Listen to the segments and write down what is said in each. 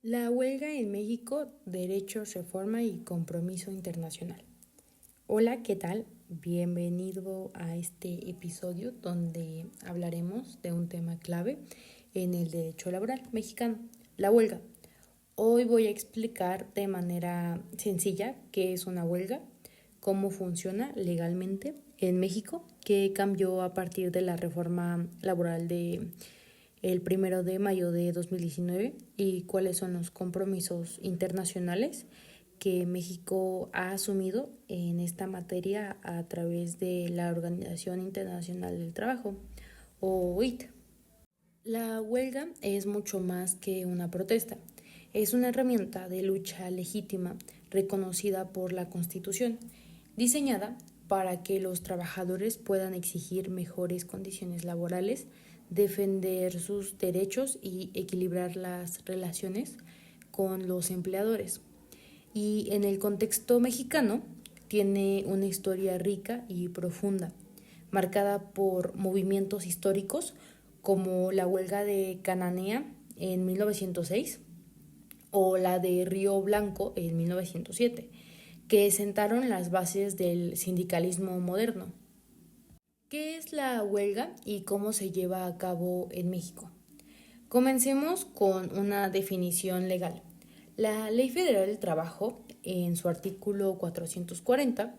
La huelga en México, derechos, reforma y compromiso internacional. Hola, ¿qué tal? Bienvenido a este episodio donde hablaremos de un tema clave en el derecho laboral mexicano, la huelga. Hoy voy a explicar de manera sencilla qué es una huelga, cómo funciona legalmente en México, qué cambió a partir de la reforma laboral de el 1 de mayo de 2019 y cuáles son los compromisos internacionales que México ha asumido en esta materia a través de la Organización Internacional del Trabajo, o OIT. La huelga es mucho más que una protesta. Es una herramienta de lucha legítima reconocida por la Constitución, diseñada para que los trabajadores puedan exigir mejores condiciones laborales, defender sus derechos y equilibrar las relaciones con los empleadores. Y en el contexto mexicano tiene una historia rica y profunda, marcada por movimientos históricos como la huelga de Cananea en 1906 o la de Río Blanco en 1907, que sentaron las bases del sindicalismo moderno. ¿Qué es la huelga y cómo se lleva a cabo en México? Comencemos con una definición legal. La Ley Federal del Trabajo, en su artículo 440,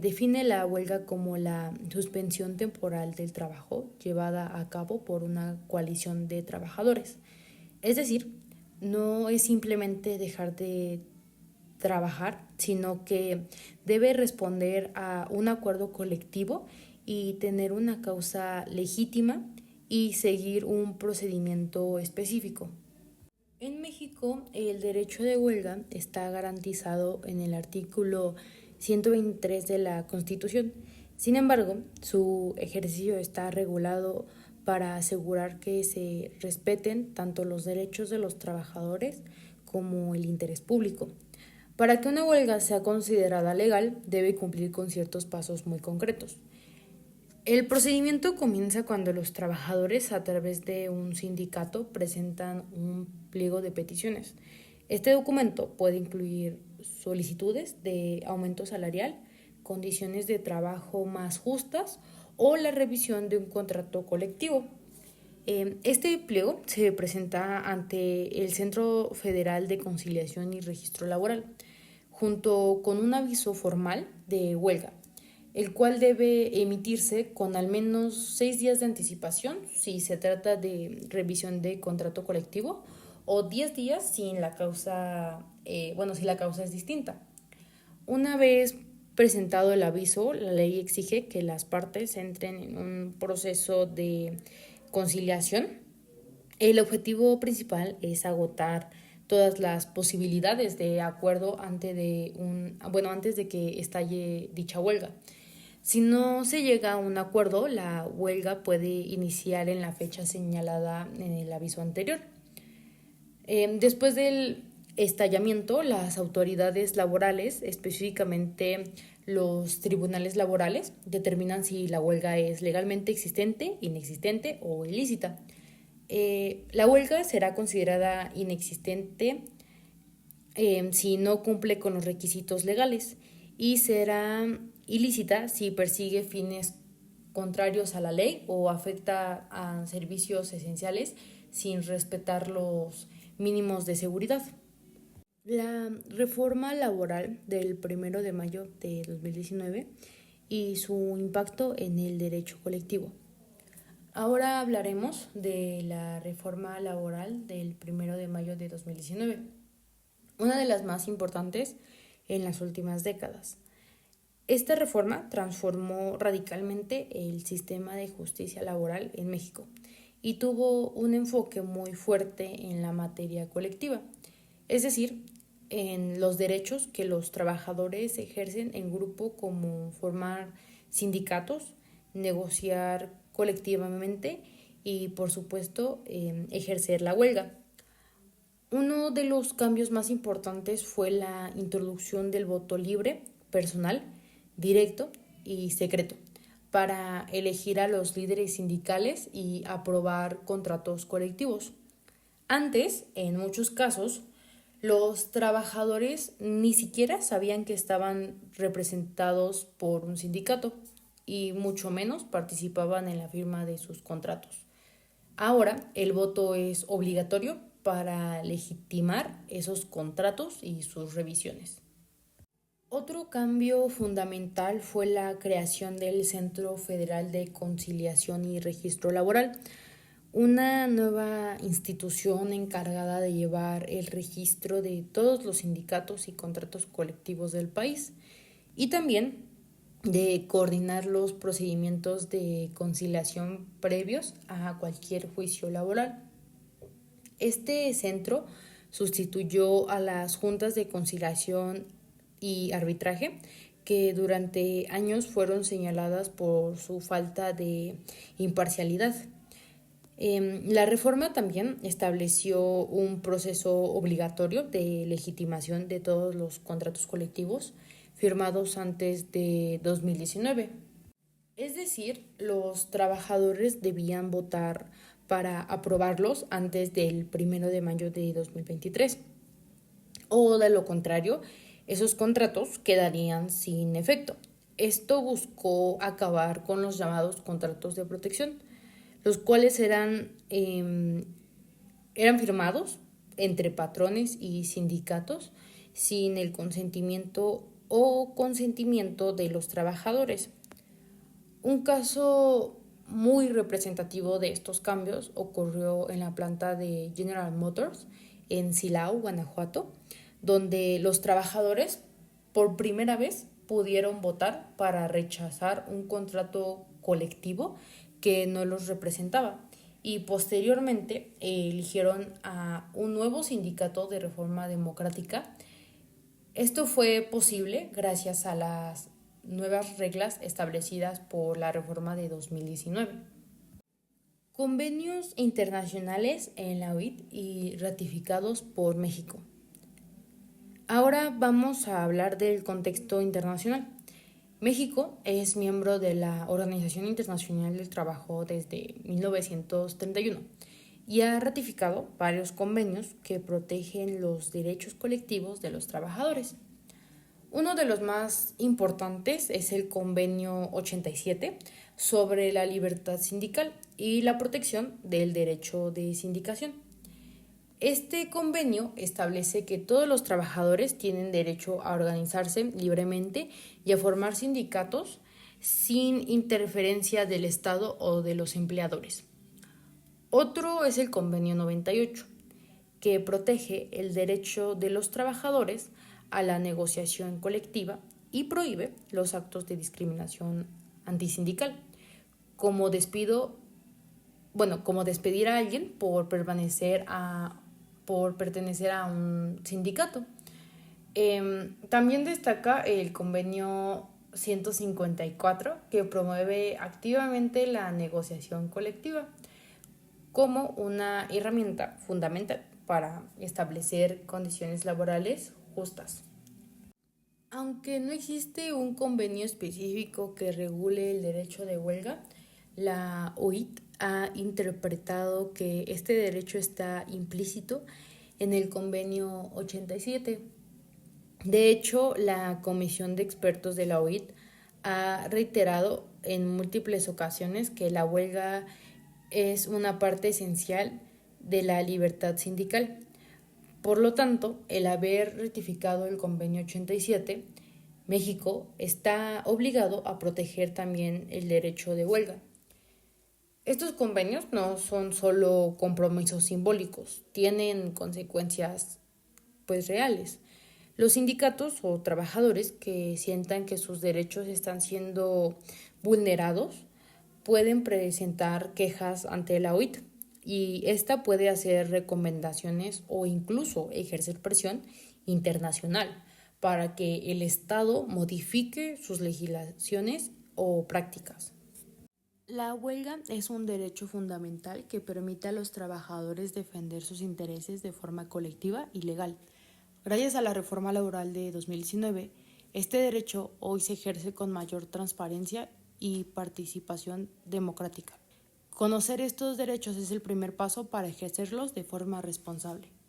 define la huelga como la suspensión temporal del trabajo llevada a cabo por una coalición de trabajadores. Es decir, no es simplemente dejar de trabajar, sino que debe responder a un acuerdo colectivo y tener una causa legítima y seguir un procedimiento específico. En México, el derecho de huelga está garantizado en el artículo 123 de la Constitución. Sin embargo, su ejercicio está regulado para asegurar que se respeten tanto los derechos de los trabajadores como el interés público. Para que una huelga sea considerada legal, debe cumplir con ciertos pasos muy concretos. El procedimiento comienza cuando los trabajadores, a través de un sindicato, presentan un pliego de peticiones. Este documento puede incluir solicitudes de aumento salarial, condiciones de trabajo más justas o la revisión de un contrato colectivo. Este pliego se presenta ante el Centro Federal de Conciliación y Registro Laboral, junto con un aviso formal de huelga, el cual debe emitirse con al menos 6 días de anticipación si se trata de revisión de contrato colectivo o 10 días si la causa es distinta. Una vez presentado el aviso, la ley exige que las partes entren en un proceso de conciliación. El objetivo principal es agotar todas las posibilidades de acuerdo antes de que estalle dicha huelga. Si no se llega a un acuerdo, la huelga puede iniciar en la fecha señalada en el aviso anterior. Después del estallamiento, las autoridades laborales, específicamente los tribunales laborales, determinan si la huelga es legalmente existente, inexistente o ilícita. La huelga será considerada inexistente si no cumple con los requisitos legales y será ilícita si persigue fines contrarios a la ley o afecta a servicios esenciales sin respetar los mínimos de seguridad. La reforma laboral del 1 de mayo de 2019 y su impacto en el derecho colectivo. Ahora hablaremos de la reforma laboral del 1 de mayo de 2019, una de las más importantes en las últimas décadas. Esta reforma transformó radicalmente el sistema de justicia laboral en México y tuvo un enfoque muy fuerte en la materia colectiva, es decir, en los derechos que los trabajadores ejercen en grupo, como formar sindicatos, negociar colectivamente y, por supuesto, ejercer la huelga. Uno de los cambios más importantes fue la introducción del voto libre, personal, directo y secreto para elegir a los líderes sindicales y aprobar contratos colectivos. Antes, en muchos casos, los trabajadores ni siquiera sabían que estaban representados por un sindicato y mucho menos participaban en la firma de sus contratos. Ahora el voto es obligatorio para legitimar esos contratos y sus revisiones. Otro cambio fundamental fue la creación del Centro Federal de Conciliación y Registro Laboral, una nueva institución encargada de llevar el registro de todos los sindicatos y contratos colectivos del país y también de coordinar los procedimientos de conciliación previos a cualquier juicio laboral. Este centro sustituyó a las juntas de conciliación y arbitraje, que durante años fueron señaladas por su falta de imparcialidad. La reforma también estableció un proceso obligatorio de legitimación de todos los contratos colectivos firmados antes de 2019. Es decir, los trabajadores debían votar para aprobarlos antes del 1 de mayo de 2023. O de lo contrario, esos contratos quedarían sin efecto. Esto buscó acabar con los llamados contratos de protección, los cuales eran firmados entre patrones y sindicatos sin el consentimiento o consentimiento de los trabajadores. Un caso muy representativo de estos cambios ocurrió en la planta de General Motors en Silao, Guanajuato, donde los trabajadores por primera vez pudieron votar para rechazar un contrato colectivo que no los representaba y posteriormente eligieron a un nuevo sindicato de reforma democrática. Esto fue posible gracias a las nuevas reglas establecidas por la reforma de 2019. Convenios internacionales en la OIT y ratificados por México. Ahora vamos a hablar del contexto internacional. México es miembro de la Organización Internacional del Trabajo desde 1931 y ha ratificado varios convenios que protegen los derechos colectivos de los trabajadores. Uno de los más importantes es el Convenio 87 sobre la libertad sindical y la protección del derecho de sindicación. Este convenio establece que todos los trabajadores tienen derecho a organizarse libremente y a formar sindicatos sin interferencia del Estado o de los empleadores. Otro es el Convenio 98, que protege el derecho de los trabajadores a la negociación colectiva y prohíbe los actos de discriminación antisindical, como despedir a alguien por pertenecer a un sindicato. También destaca el convenio 154, que promueve activamente la negociación colectiva como una herramienta fundamental para establecer condiciones laborales justas. Aunque no existe un convenio específico que regule el derecho de huelga, la OIT ha interpretado que este derecho está implícito en el convenio 87. De hecho, la Comisión de Expertos de la OIT ha reiterado en múltiples ocasiones que la huelga es una parte esencial de la libertad sindical. Por lo tanto, el haber ratificado el convenio 87, México está obligado a proteger también el derecho de huelga. Estos convenios no son solo compromisos simbólicos, tienen consecuencias reales. Los sindicatos o trabajadores que sientan que sus derechos están siendo vulnerados pueden presentar quejas ante la OIT y esta puede hacer recomendaciones o incluso ejercer presión internacional para que el Estado modifique sus legislaciones o prácticas. La huelga es un derecho fundamental que permite a los trabajadores defender sus intereses de forma colectiva y legal. Gracias a la reforma laboral de 2019, este derecho hoy se ejerce con mayor transparencia y participación democrática. Conocer estos derechos es el primer paso para ejercerlos de forma responsable.